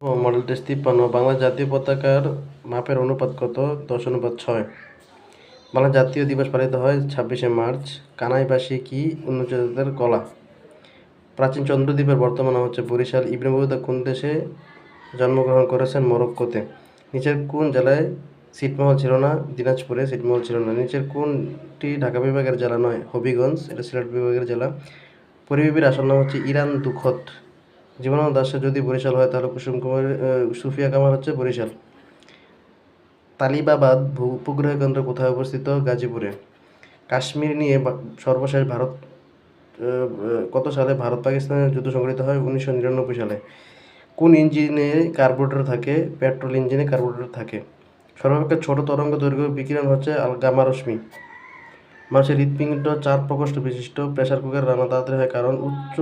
Model test 53 Bangla জাতীয় পতাকার মাপের অনুপাত কত? 10:6। বাংলা জাতীয় দিবস পালিত হয় 26শে মার্চ। কানাই বাসি কি উন্নতজাতের কলা? প্রাচীন চন্দ্রদ্বীপের বর্তমান নাম হচ্ছে বরিশাল। ইবনে বতুতা কোন দেশে জন্মগ্রহণ করেছেন? মরক্কোতে। নিচের কোন জেলায় ছিটমহল ছিল না? দিনাজপুরে ছিটমহল ছিল না। নিচের কোনটি ঢাকা বিভাগের জেলা নয়? হবিগঞ্জ, এটা সিলেট বিভাগের জেলা। পরিবীর আসল নাম হচ্ছে ইরান দুখত। জীবনানন্দ দাশের যদি বরিশাল হয় তাহলে কুসুম কুমার সুফিয়া কামাল হচ্ছে বরিশাল। তালিবাবাদ উপগ্রহ কেন্দ্র কোথায় অবস্থিত? গাজীপুরে। কাশ্মীর নিয়ে সর্বশেষ কত সালে ভারত পাকিস্তানের যুদ্ধ সংঘটিত হয়? 1999 সালে। কোন ইঞ্জিনে কার্বোরেটর থাকে? পেট্রোল ইঞ্জিনে কার্বোরেটর থাকে। সর্বাপেক্ষা ছোট তরঙ্গ দৈর্ঘ্য বিকিরণ হচ্ছে গামা রশ্মি। মানুষের হৃৎপিণ্ড 4 প্রকোষ্ঠ বিশিষ্ট। প্রেসার কুকার রান্না তাড়াতাড়ি হয় কারণ উচ্চ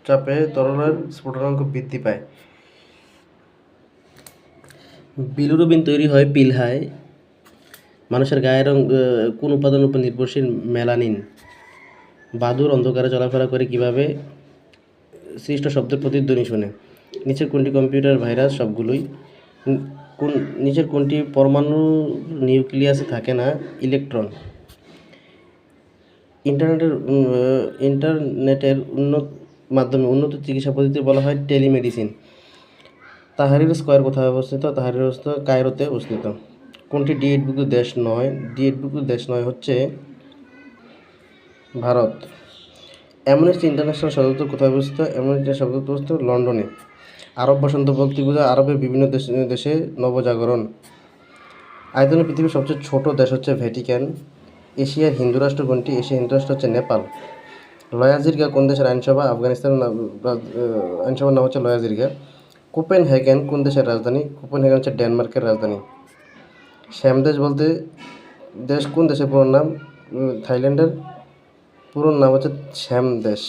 চাপে তরলের স্ফুটনাঙ্ক বৃদ্ধি পায়। বিলিরুবিন তৈরি হয় পিলহায়। মানুষের গায়ের রং কোন উপাদানের উপর নির্ভরশীল? মেলানিন। বাদুড় অন্ধকারে চলাফেরা করে কিভাবে? সৃষ্ট শব্দের প্রতিধ্বনি শুনে। নিচের কোনটি কম্পিউটার ভাইরাস? সবগুলোই। নিচের কোনটি পরমাণু নিউক্লিয়াসে থাকে না? ইলেকট্রন। ইন্টারনেটের মাধ্যমে উন্নত চিকিৎসা পদ্ধতি বলা হয় টেলিমেডিসিন। তাহরির স্কয়ার কোথায় অবস্থিত? তাহরির কায়রোতে অবস্থিত। কোনটি ডি8ভুক্ত দেশ নয়? ডি8ভুক্ত দেশ নয় হচ্ছে ভারত। অ্যামনেস্টি ইন্টারন্যাশনাল সদর দপ্তর কোথায় অবস্থিত? অ্যামনেস্টি সদর দপ্তর অবস্থিত লন্ডনে। আরব বসন্ত ভক্তি পূজা আরবের বিভিন্ন দেশে নবজাগরণ। আয়তনে পৃথিবীর সবচেয়ে ছোট দেশ হচ্ছে ভ্যাটিকান। এশিয়ার হিন্দু রাষ্ট্র কোনটি? এশিয়ার হিন্দু রাষ্ট্র হচ্ছে নেপাল। লয়াজিরগা কোন দেশের আইনসভা? আফগানিস্তানের আইনসভার নাম হচ্ছে লয়াজিরগা। কোপেনহেগেন কোন দেশের রাজধানী? কোপেনহেগেন হচ্ছে ডেনমার্কের রাজধানী। শ্যামদেশ বলতে দেশ কোন দেশের পুরো নাম? থাইল্যান্ডের পুরো নাম হচ্ছে শ্যামদেশ।